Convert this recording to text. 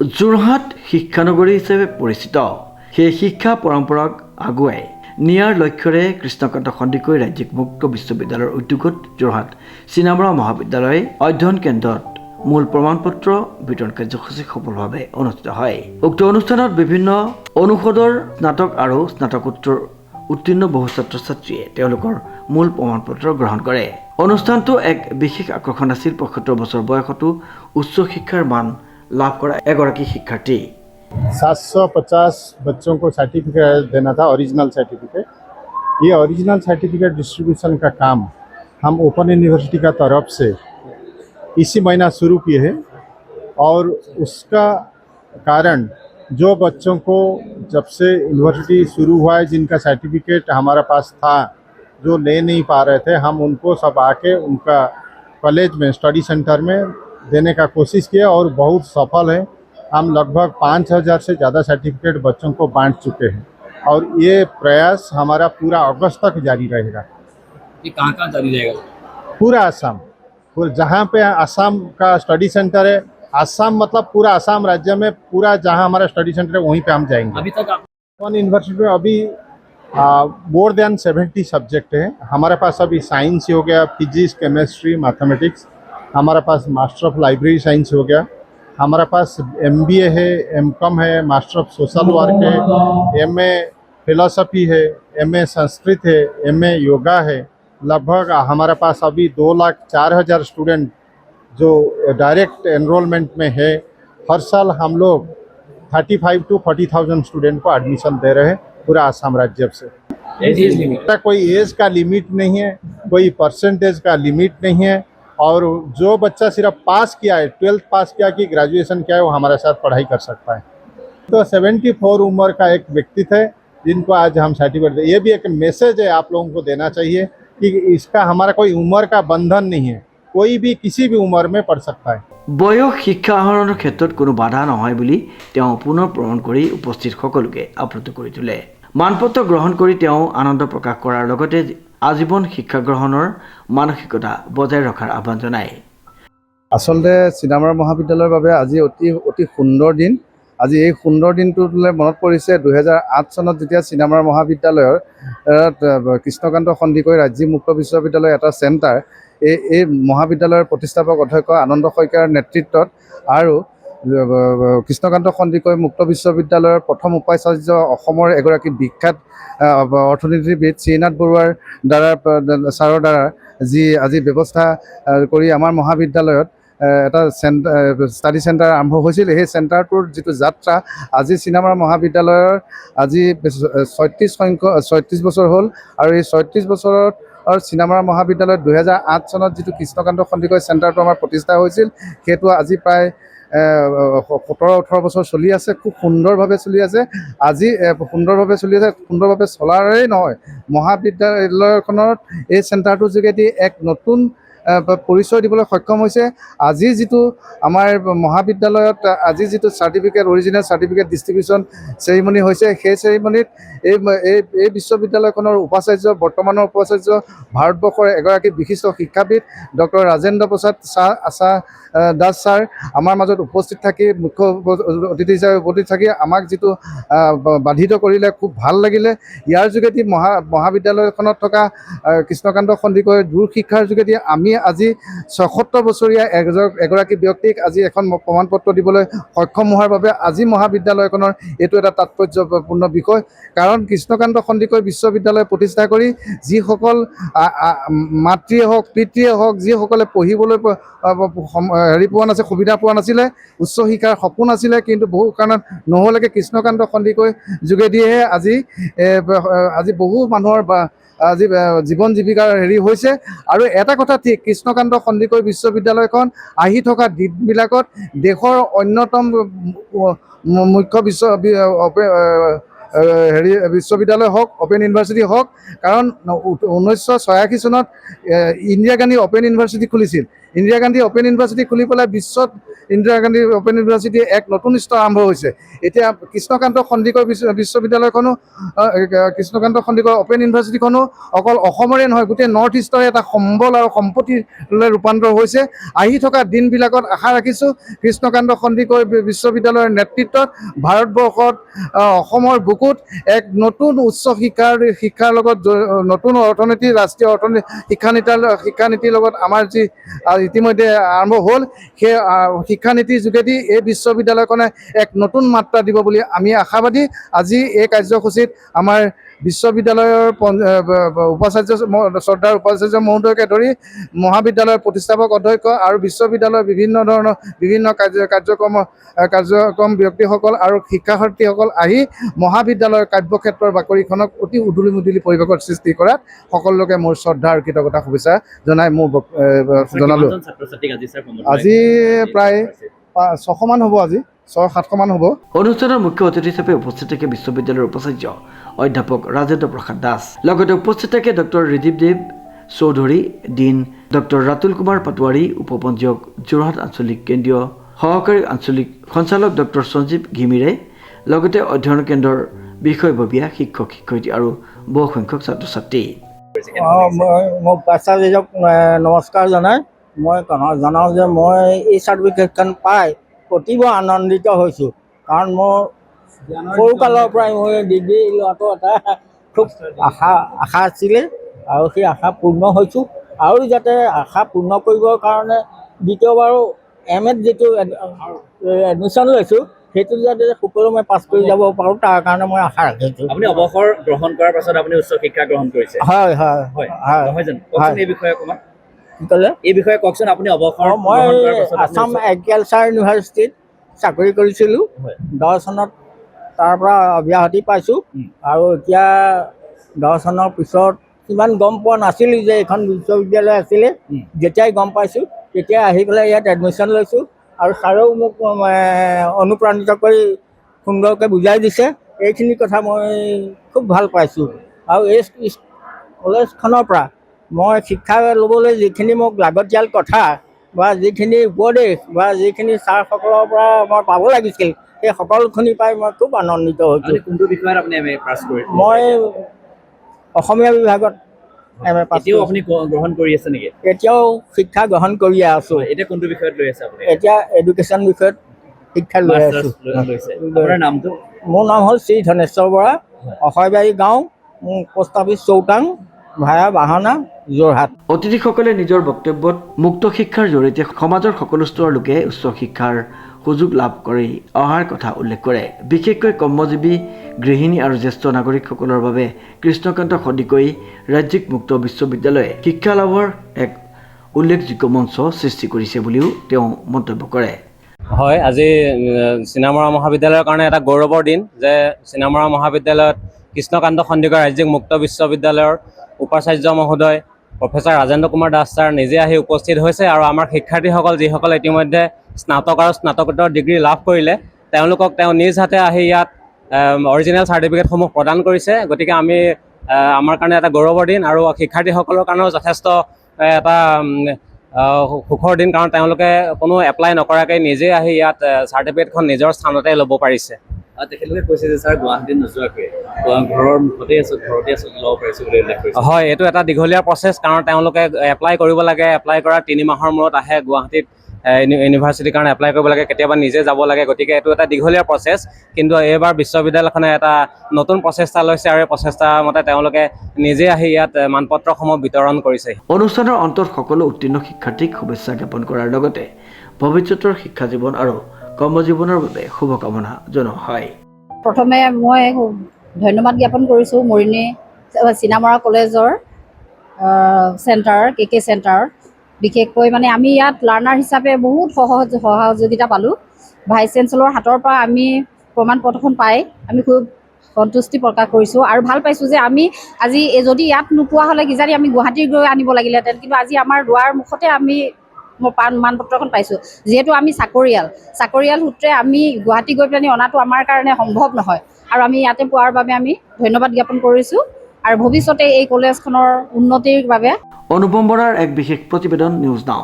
যোৰহাট শিক্ষানগৰী হিচাপে পৰিচিত সেই শিক্ষা পৰম্পৰাক আগুৱাই নিয়াৰ লক্ষ্যৰে কৃষ্ণকান্ত সন্দিকৈ ৰাজ্যিক মুক্ত বিশ্ববিদ্যালয়ৰ উদ্যোগত যোৰহাট চিনামৰা মহাবিদ্যালয় অধ্যয়ন কেন্দ্ৰত মূল প্ৰমাণপত্ৰ বিতৰণ কাৰ্যসূচী সফলভাৱে অনুষ্ঠিত হয়। উক্ত অনুষ্ঠানত বিভিন্ন অনুষদৰ স্নাতক আৰু স্নাতকোত্তৰ উত্তীৰ্ণ বহু ছাত্ৰ ছাত্ৰীয়ে তেওঁলোকৰ মূল প্ৰমাণপত্ৰ গ্ৰহণ কৰে। অনুষ্ঠানটো এক বিশেষ আকৰ্ষণ আছিল ৭৫ বছৰ বয়সতো উচ্চ শিক্ষাৰ মান लाभ करा एगोरकी शिक्षार्थी 750 बच्चों को सर्टिफिकेट देना था, ओरिजिनल सर्टिफिकेट। ये ओरिजिनल सर्टिफिकेट डिस्ट्रीब्यूशन का काम हम ओपन यूनिवर्सिटी का तरफ से इसी महीना शुरू किए हैं और उसका कारण जो बच्चों को जब से यूनिवर्सिटी शुरू हुआ है जिनका सर्टिफिकेट हमारा पास था जो ले नहीं पा रहे थे, हम उनको सब आके उनका कॉलेज में स्टडी सेंटर में देने का कोशिश किया और बहुत सफल है। हम लगभग 5000 से ज़्यादा सर्टिफिकेट बच्चों को बांट चुके हैं और ये प्रयास हमारा पूरा अगस्त तक जारी रहेगा। ये कहाँ जारी रहेगा? पूरा आसाम, जहाँ पे आसाम का स्टडी सेंटर है, आसाम मतलब पूरा आसाम राज्य में पूरा जहाँ हमारा स्टडी सेंटर है वहीं पे हम जाएंगे। अभी तक वन यूनिवर्सिटी में अभी मोर देन 70 सब्जेक्ट हैं। हमारे पास अभी साइंस हो गया, फिजिक्स, केमिस्ट्री, मैथमेटिक्स। हमारा पास मास्टर ऑफ लाइब्रेरी साइंस हो गया। हमारा पास MBA है, MCOM है, मास्टर ऑफ सोशल वर्क है, MA फिलोसफी है, MA संस्कृत है, MA योगा है। लगभग हमारे पास अभी 2,04,000 स्टूडेंट जो डायरेक्ट एनरोलमेंट में है। हर साल हम लोग 35 to 40,000 स्टूडेंट को एडमिशन दे रहे हैं पूरा आसाम राज्य से। कोई एज का लिमिट नहीं है, कोई परसेंटेज का लिमिट नहीं है और जो बच्चा सिर्फ पास किया है, 12th पास किया कि ग्रेजुएशन किया है, वो हमारे साथ पढ़ाई कर सकता है। तो 74 उम्र का एक व्यक्तित्व है जिनको आज हम सर्टिफिकेट दे। ये भी एक मैसेज है आप लोगों को देना चाहिए कि इसका हमारा कोई उम्र का बंधन नहीं है, कोई भी किसी भी उम्र में पढ़ सकता है। বয়স শিক্ষা আহৰণৰ ক্ষেত্ৰত কোনো বাধা নহয় বুলি তেওঁ পুনৰ প্ৰমাণ কৰি উপস্থিত সকলোকে আপ্লুত কৰি তোলে। মানপত্ৰ গ্ৰহণ কৰি তেওঁ আনন্দ প্ৰকাশ কৰাৰ লগতে আজীৱন শিক্ষা গ্ৰহণৰ মানসিকতা বজাই ৰখাৰ আহ্বান জনায়। আচলতে চিনামৰা মহাবিদ্যালয়ৰ বাবে আজি অতি সুন্দৰ দিন। আজি এই সুন্দৰ দিনটোলৈ মনত পৰিছে 2008 চনত যেতিয়া চিনামৰা মহাবিদ্যালয়ৰ কৃষ্ণকান্ত সন্দিকৈ ৰাজ্যিক মুক্ত বিশ্ববিদ্যালয় এটা চেণ্টাৰ এই মহাবিদ্যালয়ৰ প্ৰতিষ্ঠাপক অধ্যক্ষ আনন্দ শইকীয়াৰ নেতৃত্বত আৰু কৃষ্ণকান্ত সন্দিকৈ মুক্ত বিশ্ববিদ্যালয়ৰ প্ৰথম উপাচাৰ্য অসমৰ এগৰাকী বিখ্যাত অৰ্থনীতিবিদ শ্ৰীনাথ বৰুৱাৰ ছাৰৰ দ্বাৰা যি আজি ব্যৱস্থা কৰি আমাৰ মহাবিদ্যালয়ত এটা ষ্টাডি চেণ্টাৰ আৰম্ভ হৈছিল। সেই চেণ্টাৰটোৰ যিটো যাত্ৰা আজি চিনামৰা মহাবিদ্যালয়ৰ আজি 36 বছৰ হ'ল আৰু এই 36 বছৰত চিনামৰা মহাবিদ্যালয়ত 2008 চনত যিটো কৃষ্ণকান্ত সন্দিকৈ চেণ্টাৰটো আমাৰ প্ৰতিষ্ঠা হৈছিল সেইটো আজি প্ৰায় 17-18 বছৰ চলি আছে। খুব সুন্দৰভাৱে চলি আছে। আজি সুন্দৰভাৱে চলাৰেই নহয়, মহাবিদ্যালয়খনত এই চেণ্টাৰটোৰ যোগেদি এক নতুন পৰিচয় দিবলৈ সক্ষম হৈছে। আজি যিটো আমাৰ মহাবিদ্যালয়ত আজি যিটো certificate original certificate distribution ceremony হৈছে, সেই চেৰিমনিত এই বিশ্ববিদ্যালয়খনৰ বৰ্তমানৰ উপাচাৰ্য ভাৰতবৰ্ষৰ এগৰাকী বিশিষ্ট শিক্ষাবিদ ডক্টৰ ৰাজেন্দ্ৰ প্ৰসাদ দাস ছাৰ আমাৰ মাজত উপস্থিত থাকি মুখ্য অতিথি হিচাপে উপস্থিত থাকি আমাক যিটো বাধিত কৰিলে, খুব ভাল লাগিলে। ইয়াৰ যোগেদি মহাবিদ্যালয়খনত থকা কৃষ্ণকান্ত সন্দিকৈ দূৰ শিক্ষাৰ যোগেদি আমি আজি ৭৬ বছৰীয়া এগৰাকী ব্যক্তিক আজি এখন প্ৰমাণপত্ৰ দিবলৈ সক্ষম হোৱাৰ বাবে আজি মহাবিদ্যালয়খনৰ এইটো এটা তাৎপৰ্যপূৰ্ণ বিষয়। কাৰণ কৃষ্ণকান্ত সন্দিকৈ বিশ্ববিদ্যালয় প্ৰতিষ্ঠা কৰি যিসকল মাতৃয়ে হওক পিতৃয়ে হওক যিসকলে পঢ়িবলৈ পোৱা নাছিল, সুবিধা পোৱা নাছিলে, উচ্চ শিক্ষাৰ সপোন আছিলে কিন্তু বহু কাৰণত নহ'লেকে কৃষ্ণকান্ত সন্দিকৈ যোগেদিহে আজি বহু মানুহৰ আজি জীৱন জীৱিকাৰ হৈছে। আৰু এটা কথা ঠিক, কৃষ্ণকান্ত সন্দিকৈ বিশ্ববিদ্যালয়খন আহি থকা দিনবিলাকত দেশৰ অন্যতম মুখ্য বিশ্ববিদ্যালয় হওক, অপেন ইউনিভাৰ্চিটি হওক। কাৰণ 1986 চনত ইন্দিৰা গান্ধী অপেন ইউনিভাৰ্চিটি খুলিছিল। ইন্দিৰা গান্ধী অপেন ইউনিভাৰ্চিটি খুলি পেলাই বিশ্বত ইন্দিৰা গান্ধী অপেন ইউনিভাৰ্চিটি এক নতুন স্তৰ আৰম্ভ হৈছে। এতিয়া কৃষ্ণকান্ত সন্দিকৈ বিশ্ববিদ্যালয়খনো কৃষ্ণকান্ত সন্দিকৈ অপেন ইউনিভাৰ্চিটিখনো অকল অসমৰে নহয়, গোটেই নৰ্থ ইষ্টৰে এটা সম্বল আৰু সম্পত্তিলৈ ৰূপান্তৰ হৈছে। আহি থকা দিনবিলাকত আশা ৰাখিছোঁ কৃষ্ণকান্ত সন্দিকৈ বিশ্ববিদ্যালয়ৰ নেতৃত্বত ভাৰতবৰ্ষত অসমৰ বুকুত এক নতুন উচ্চ শিক্ষাৰ লগত নতুন অৰ্থনীতি, ৰাষ্ট্ৰীয় অৰ্থনীতি শিক্ষানীতিৰ লগত আমাৰ যি ইতিমধ্যে আৰম্ভ হ'ল, সেই শিক্ষানীতিৰ যোগেদি এই বিশ্ববিদ্যালয়খনে এক নতুন মাত্ৰা দিব বুলি আমি আশাবাদী। আজি এই কাৰ্যসূচীত আমাৰ বিশ্ববিদ্যালয়ৰ শ্ৰদ্ধাৰ উপাচাৰ্য মহোদয়কে ধৰি মহাবিদ্যালয়ৰ প্ৰতিষ্ঠাপক অধ্যক্ষ আৰু বিশ্ববিদ্যালয়ৰ বিভিন্ন কাৰ্যক্ৰম ব্যক্তিসকল আৰু শিক্ষাৰ্থীসকল আহি মহাবিদ্যালয়ৰ কাৰ্যক্ষেত্ৰৰ বাকৰিখনক অতি উদুলি মুদুলি পৰিৱেশৰ সৃষ্টি কৰাত সকলোকে মোৰ শ্ৰদ্ধা আৰু কৃতজ্ঞতা শুভেচ্ছা জনাই জনালোঁ। আজি প্ৰায় 600 মান হ'ব, আজি 600-700 মান হ'ব। অনুষ্ঠানৰ মুখ্য অতিথি হিচাপে উপস্থিত থাকে বিশ্ববিদ্যালয়ৰ উপাচাৰ্য অধ্যাপক ৰাজেন্দ্ৰ প্ৰসাদ দাস। লগতে উপস্থিত থাকে ডক্টৰ ৰিদীপ দেৱ চৌধুৰী, ডিন ডক্টৰ ৰাতুল কুমাৰ পাটোৱাৰী, উপপঞ্জীয়ক যোৰহাট আঞ্চলিক কেন্দ্ৰীয় সহকাৰী আঞ্চলিক সঞ্চালক ডক্টৰ সঞ্জীৱ ঘিমিৰে, লগতে অধ্যয়ন কেন্দ্ৰৰ বিষয়ববীয়া শিক্ষক শিক্ষয়িত্ৰী আৰু বহুসংখ্যক ছাত্ৰ ছাত্ৰী। মই উপাচাৰ্যক নমস্কাৰ জনাই মই জনাওঁ যে মই এই চাৰ্টিফিকেটখন পাই অতিব আনন্দিত হৈছোঁ। কাৰণ মোৰ সৰুকালৰ পৰাই মই ডিগ্ৰী লোৱাটো এটা খুব আশা আছিলে আৰু সেই আশা পূৰ্ণ হৈছোঁ। আৰু যাতে আশা পূৰ্ণ কৰিবৰ কাৰণে দ্বিতীয়বাৰো MA যিটো এডমিশ্যন লৈছোঁ সেইটো যাতে সুকলমে পাছ কৰি যাব পাৰোঁ তাৰ কাৰণে মই আশা ৰাখিছোঁ। আপুনি অৱসৰ গ্ৰহণ কৰাৰ পাছত আপুনি উচ্চ শিক্ষা গ্ৰহণ কৰিছে? হয় হয় হয় নহয় জানো? কওকচোন এই বিষয়ে অকণমান। কি ক'লে? এই বিষয়ে কওকচোন। আপুনি অৱসৰ মই আছাম এগ্ৰিকালচাৰ ইউনিভাৰ্চিটিত চাকৰি কৰিছিলোঁ 10 চনত, তাৰ পৰা অব্যাহতি পাইছোঁ। আৰু এতিয়া 10 চনৰ পিছত ইমান গম পোৱা নাছিলোঁ যে এইখন বিশ্ববিদ্যালয় আছিলে। যেতিয়াই গম পাইছোঁ তেতিয়াই আহি পেলাই ইয়াত এডমিশ্যন লৈছোঁ। আৰু ছাৰেও মোক অনুপ্ৰাণিত কৰি সুন্দৰকৈ বুজাই দিছে। এইখিনি কথা মই খুব ভাল পাইছোঁ। আৰু এই কলেজখনৰ পৰা মই শিক্ষা ল'বলৈ যিখিনি মোক লাগতিয়াল কথা বা যিখিনি উপদেশ বা যিখিনি ছাৰসকলৰ পৰা মই পাব লাগিছিল সেই সকলোখিনি পাই মই খুব আনন্দিত হৈছোঁ। কোনটো বিষয়ত আপুনি MA পাছ কৰিছে? মই অসমীয়া বিভাগত MA পাছ কৰিছোঁ। আপুনি গ্ৰহণ কৰি আছে নেকি? এতিয়াও শিক্ষা গ্ৰহণ কৰিয়ে আছোঁ। এতিয়া কোনটো বিষয়ত লৈ আছে আপুনি? এতিয়া এডুকেশ্যন বিষয়ত শিক্ষা লৈ আছোঁ। আপোনাৰ নামটো? মোৰ নাম হ'ল শ্ৰী ধনেশ্বৰ বৰা, অহয়বাৰী গাঁও, পোষ্ট অফিচ চৌতাং, ভায়া বাহানা, যোৰহাট। অতিথিসকলে নিজৰ বক্তব্যত মুক্ত শিক্ষাৰ জৰিয়তে সমাজৰ সকলো স্তৰৰ লোকে উচ্চ শিক্ষাৰ সুযোগ লাভ কৰি অহাৰ কথা উল্লেখ কৰে। বিশেষকৈ কৰ্মজীৱী, গৃহিণী আৰু জ্যেষ্ঠ নাগৰিকসকলৰ বাবে কৃষ্ণকান্ত সন্দিকৈ ৰাজ্যিক মুক্ত বিশ্ববিদ্যালয়ে শিক্ষা লাভৰ এক উল্লেখযোগ্য মঞ্চ সৃষ্টি কৰিছে বুলিও তেওঁ মন্তব্য কৰে। হয়, আজি চিনামৰা মহাবিদ্যালয়ৰ কাৰণে এটা গৌৰৱৰ দিন যে চিনামৰা মহাবিদ্যালয়ত কৃষ্ণকান্ত সন্দিকৈ ৰাজ্যিক মুক্ত বিশ্ববিদ্যালয়ৰ উপাচাৰ্য মহোদয় প্ৰফেচাৰ ৰাজেন্দ্ৰ কুমাৰ দাস ছাৰ নিজে আহি উপস্থিত হৈছে। আৰু আমাৰ শিক্ষাৰ্থীসকল যিসকলে ইতিমধ্যে স্নাতক আৰু স্নাতকোত্তৰ ডিগ্ৰী লাভ কৰিলে তেওঁলোকক তেওঁ নিজ হাতে আহি ইয়াত অৰিজিনেল চাৰ্টিফিকেটসমূহ প্ৰদান কৰিছে। গতিকে আমাৰ কাৰণে এটা গৌৰৱৰ দিন আৰু শিক্ষাৰ্থীসকলৰ কাৰণেও যথেষ্ট এটা সুখৰ দিন। কাৰণ তেওঁলোকে কোনো এপ্লাই নকৰাকৈ নিজে আহি ইয়াত চাৰ্টিফিকেটখন নিজৰ স্থানতে ল'ব পাৰিছে। তেখেতলোকে কৈছে যে ছাৰ গুৱাহাটীত নোযোৱাকৈ ঘৰৰ মুখতে ঘৰতে ল'ব পাৰিছোঁ বুলি উল্লেখ কৰিছে। হয়, এইটো এটা দীঘলীয়া প্ৰচেছ। কাৰণ তেওঁলোকে এপ্লাই কৰিব লাগে, এপ্লাই কৰাৰ 3 মাহৰ মূৰত আহে গুৱাহাটীত ইউনিভাৰ্চিটিৰ কাৰণে এপ্লাই কৰিব লাগে, কেতিয়াবা নিজে যাব লাগে। গতিকে এইটো এটা দীঘলীয়া প্ৰচেছ। কিন্তু এইবাৰ বিশ্ববিদ্যালয়খনে এটা নতুন প্ৰচেষ্টা লৈছে আৰু এই প্ৰচেষ্টা মতে তেওঁলোকে নিজে আহি ইয়াত মানপত্ৰসমূহ বিতৰণ কৰিছে। অনুষ্ঠানৰ অন্তত সকলো উত্তীৰ্ণ শিক্ষাৰ্থীক শুভেচ্ছা জ্ঞাপন কৰাৰ লগতে ভৱিষ্যতৰ শিক্ষা জীৱন আৰু কৰ্মজীৱনৰ বাবে শুভকামনা জনোৱা হয়। প্ৰথমে মই ধন্যবাদ জ্ঞাপন কৰিছোঁ মৰিনী চিনামৰা কলেজৰ চেণ্টাৰ KK চেণ্টাৰ। বিশেষকৈ মানে আমি ইয়াত লাৰ্ণাৰ হিচাপে বহুত সহযোগিতা পালোঁ। ভাইচ চেঞ্চেলৰ হাতৰ পৰা আমি প্ৰমাণ পত্ৰখন পাই আমি খুব সন্তুষ্টি প্ৰকাশ কৰিছোঁ আৰু ভাল পাইছোঁ যে আমি আজি যদি ইয়াত নোপোৱা হ'লে কিজানি আমি গুৱাহাটী গৈ আনিব লাগিলেহেঁতেন। কিন্তু আজি আমাৰ দুৱাৰ মুখতে আমি মানপত্ৰখন পাইছোঁ। যিহেতু আমি চাকৰিয়াল সূত্ৰে আমি গুৱাহাটী গৈ পেলাই অনাটো আমাৰ কাৰণে সম্ভৱ নহয় আৰু আমি ইয়াতে পোৱাৰ বাবে আমি ধন্যবাদ জ্ঞাপন কৰিছোঁ আৰু ভৱিষ্যতে এই কলেজখনৰ উন্নতিৰ বাবে। অনুপম বৰাৰ এক বিশেষ প্ৰতিবেদন, নিউজ নাও।